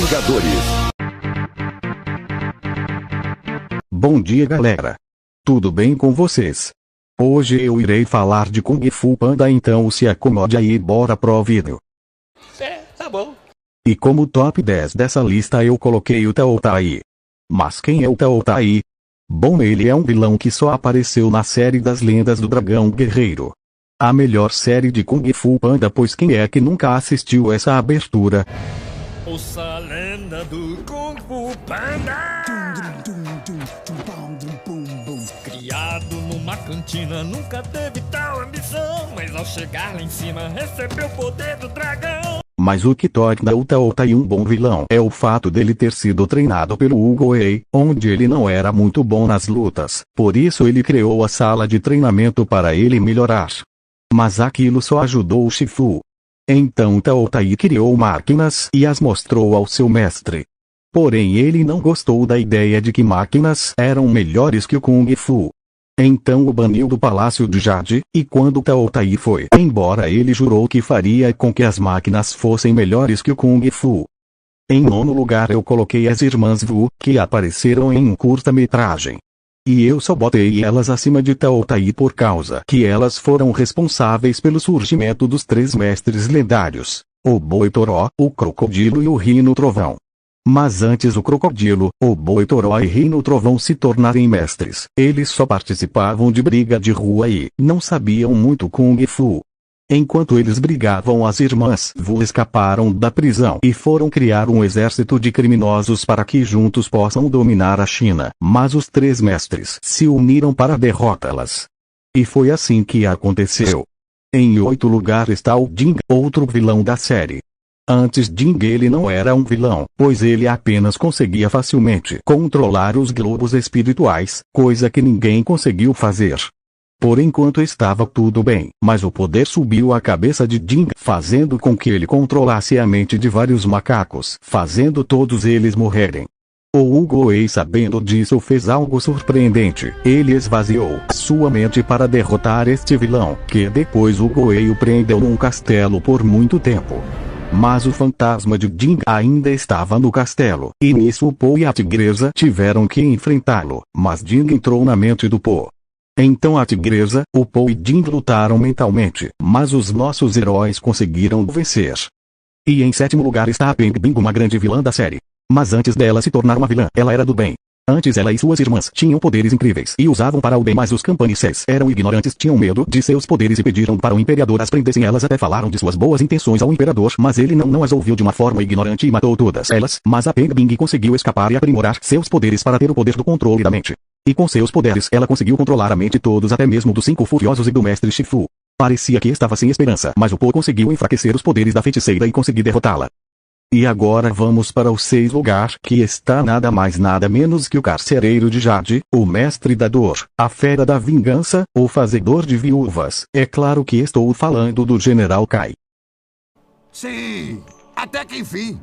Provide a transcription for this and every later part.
Vingadores. Bom dia, galera. Tudo bem com vocês? Hoje eu irei falar de Kung Fu Panda, então se acomode aí e bora pro vídeo. Tá bom. E como top 10 dessa lista eu coloquei o Tao Tai. Mas quem é o Tao Tai? Bom, ele é um vilão que só apareceu na série das Lendas do Dragão Guerreiro. A melhor série de Kung Fu Panda, pois quem é que nunca assistiu essa abertura? Ouça a lenda do Kung Fu Panda. Criado numa cantina, nunca teve tal ambição, mas ao chegar lá em cima recebeu o poder do dragão. Mas o que torna o Tao Tai um bom vilão é o fato dele ter sido treinado pelo Hugo Wei, onde ele não era muito bom nas lutas, por isso ele criou a sala de treinamento para ele melhorar. Mas aquilo só ajudou o Shifu. Então Tao Tai criou máquinas e as mostrou ao seu mestre. Porém ele não gostou da ideia de que máquinas eram melhores que o Kung Fu. Então o baniu do Palácio de Jade, e quando Tao Tai foi embora ele jurou que faria com que as máquinas fossem melhores que o Kung Fu. Em nono lugar eu coloquei as Irmãs Wu, que apareceram em um curta-metragem. E eu só botei elas acima de Tao Tai por causa que elas foram responsáveis pelo surgimento dos três mestres lendários, o Boi Toró, o Crocodilo e o Rino Trovão. Mas antes o Crocodilo, o Boi Toró e Rino Trovão se tornarem mestres, eles só participavam de briga de rua e não sabiam muito Kung Fu. Enquanto eles brigavam, as Irmãs Wu escaparam da prisão e foram criar um exército de criminosos para que juntos possam dominar a China, mas os três mestres se uniram para derrotá-las. E foi assim que aconteceu. Em 8º lugar está o Ding, outro vilão da série. Antes Ding ele não era um vilão, pois ele apenas conseguia facilmente controlar os globos espirituais, coisa que ninguém conseguiu fazer. Por enquanto estava tudo bem, mas o poder subiu à cabeça de Ding, fazendo com que ele controlasse a mente de vários macacos, fazendo todos eles morrerem. O Hugo Wei, sabendo disso, fez algo surpreendente. Ele esvaziou sua mente para derrotar este vilão, que depois Hugo Wei o prendeu num castelo por muito tempo. Mas o fantasma de Ding ainda estava no castelo, e nisso o Po e a tigresa tiveram que enfrentá-lo, mas Ding entrou na mente do Po. Então a tigresa, o Po e Ding lutaram mentalmente, mas os nossos heróis conseguiram vencer. E em 7º lugar está a Peng Bing, uma grande vilã da série. Mas antes dela se tornar uma vilã, ela era do bem. Antes ela e suas irmãs tinham poderes incríveis e usavam para o bem, mas os Campanices eram ignorantes, tinham medo de seus poderes e pediram para o imperador as prendessem. Elas até falaram de suas boas intenções ao imperador, mas ele não as ouviu de uma forma ignorante e matou todas elas. Mas a Peng Bing conseguiu escapar e aprimorar seus poderes para ter o poder do controle da mente. E com seus poderes ela conseguiu controlar a mente de todos, até mesmo dos 5 furiosos e do mestre Shifu. Parecia que estava sem esperança, mas o Po conseguiu enfraquecer os poderes da feiticeira e conseguir derrotá-la. E agora vamos para o 6º lugar, que está nada mais nada menos que o Carcereiro de Jade, o Mestre da Dor, a Fera da Vingança, o Fazedor de Viúvas. É claro que estou falando do General Kai. Sim, até que enfim.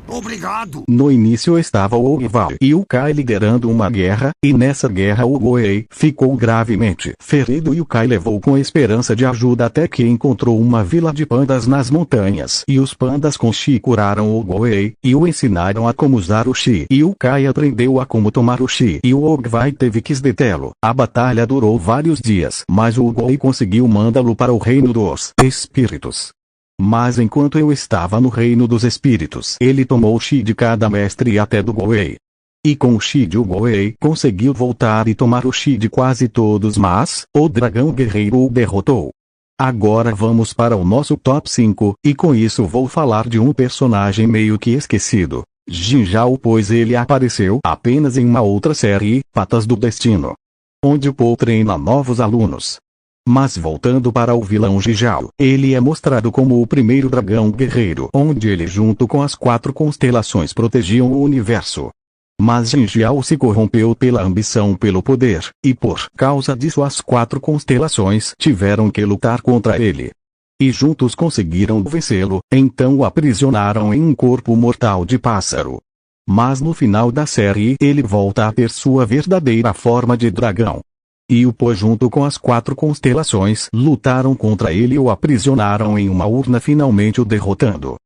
Obrigado. No início estava o Ogival e o Kai liderando uma guerra, e nessa guerra o Wei ficou gravemente ferido e o Kai levou com esperança de ajuda até que encontrou uma vila de pandas nas montanhas, e os pandas com Chi curaram o Wei e o ensinaram a como usar o Chi, e o Kai aprendeu a como tomar o Chi e o Ogival teve que detê-lo. A batalha durou vários dias, mas o Wei conseguiu mandá-lo para o reino dos espíritos. Mas enquanto eu estava no reino dos espíritos, ele tomou o Chi de cada mestre até do Wei. E com o Chi de Wei conseguiu voltar e tomar o Chi de quase todos, mas o dragão guerreiro o derrotou. Agora vamos para o nosso top 5, e com isso vou falar de um personagem meio que esquecido, Jin Zhao, pois ele apareceu apenas em uma outra série, Patas do Destino, onde o Po treina novos alunos. Mas voltando para o vilão Jin Zhao, ele é mostrado como o primeiro dragão guerreiro, onde ele junto com as 4 constelações protegiam o universo. Mas Jin Zhao se corrompeu pela ambição pelo poder, e por causa disso as 4 constelações tiveram que lutar contra ele. E juntos conseguiram vencê-lo, então o aprisionaram em um corpo mortal de pássaro. Mas no final da série ele volta a ter sua verdadeira forma de dragão. E o Po junto com as 4 constelações lutaram contra ele e o aprisionaram em uma urna, finalmente o derrotando.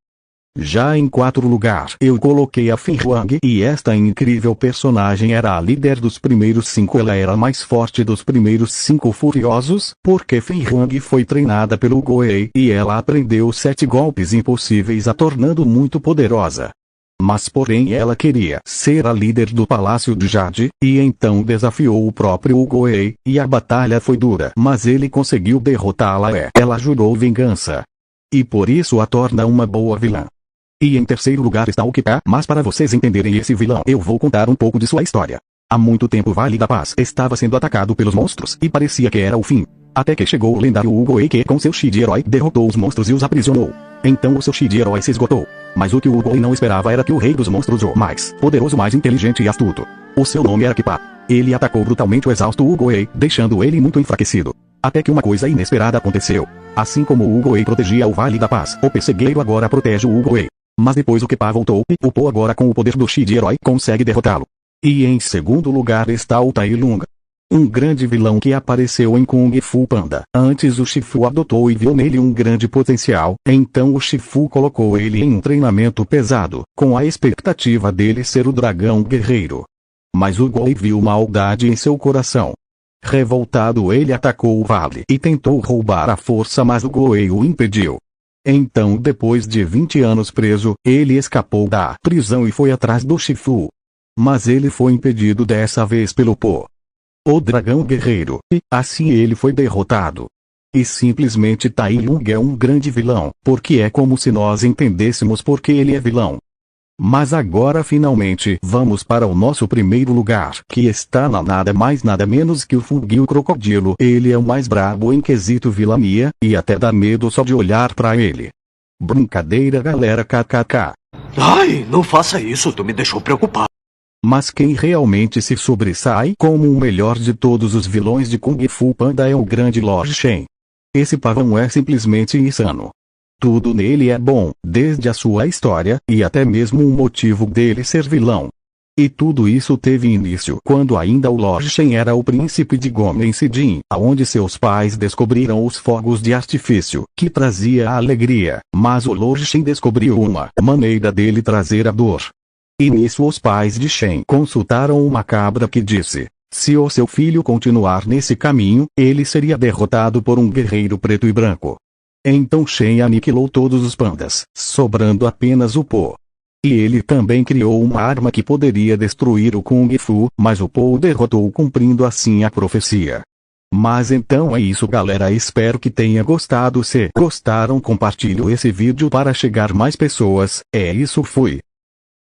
Já em quarto lugar eu coloquei a Fei Huang, e esta incrível personagem era a líder dos primeiros 5. Ela era a mais forte dos primeiros 5 furiosos, porque Fei Huang foi treinada pelo Goei e ela aprendeu 7 golpes impossíveis, a tornando muito poderosa. Mas porém ela queria ser a líder do Palácio do Jade, e então desafiou o próprio Goei, e a batalha foi dura, mas ele conseguiu derrotá-la. Ela jurou vingança. E por isso a torna uma boa vilã. E em terceiro lugar está o Kika, mas para vocês entenderem esse vilão eu vou contar um pouco de sua história. Há muito tempo o Vale da Paz estava sendo atacado pelos monstros e parecia que era o fim. Até que chegou o lendário Ugoei, que com seu Chi de herói derrotou os monstros e os aprisionou. Então o seu Chi de herói se esgotou. Mas o que o Ugoei não esperava era que o rei dos monstros, o mais poderoso, mais inteligente e astuto, o seu nome era Kippa. Ele atacou brutalmente o exausto Ugoei, deixando ele muito enfraquecido. Até que uma coisa inesperada aconteceu. Assim como o Ugoei protegia o Vale da Paz, o persegueiro agora protege o Ugoei. Mas depois o Kippa voltou, e o Po agora com o poder do Chi de herói consegue derrotá-lo. E em segundo lugar está o Tai Lung, um grande vilão que apareceu em Kung Fu Panda. Antes o Shifu adotou e viu nele um grande potencial, então o Shifu colocou ele em um treinamento pesado, com a expectativa dele ser o dragão guerreiro. Mas o Goei viu maldade em seu coração. Revoltado, ele atacou o vale e tentou roubar à força, mas o Goei o impediu. Então, depois de 20 anos preso, ele escapou da prisão e foi atrás do Shifu. Mas ele foi impedido dessa vez pelo Po, o dragão guerreiro, e assim ele foi derrotado. E simplesmente Tai Lung é um grande vilão, porque é como se nós entendêssemos porque ele é vilão. Mas agora finalmente vamos para o nosso primeiro lugar, que está na nada mais nada menos que o Fugio Crocodilo. Ele é o mais brabo em quesito vilania, e até dá medo só de olhar pra ele. Brincadeira, galera, kkk. Ai, não faça isso, tu me deixou preocupado. Mas quem realmente se sobressai como o melhor de todos os vilões de Kung Fu Panda é o grande Lord Shen. Esse pavão é simplesmente insano. Tudo nele é bom, desde a sua história, e até mesmo o motivo dele ser vilão. E tudo isso teve início quando ainda o Lord Shen era o príncipe de Gomen Sidin, aonde seus pais descobriram os fogos de artifício, que trazia a alegria, mas o Lord Shen descobriu uma maneira dele trazer a dor. E nisso os pais de Shen consultaram uma cabra que disse: se o seu filho continuar nesse caminho, ele seria derrotado por um guerreiro preto e branco. Então Shen aniquilou todos os pandas, sobrando apenas o Po. E ele também criou uma arma que poderia destruir o Kung Fu, mas o Po o derrotou, cumprindo assim a profecia. Mas então é isso, galera, espero que tenha gostado. Se gostaram, compartilhe esse vídeo para chegar mais pessoas. É isso, fui.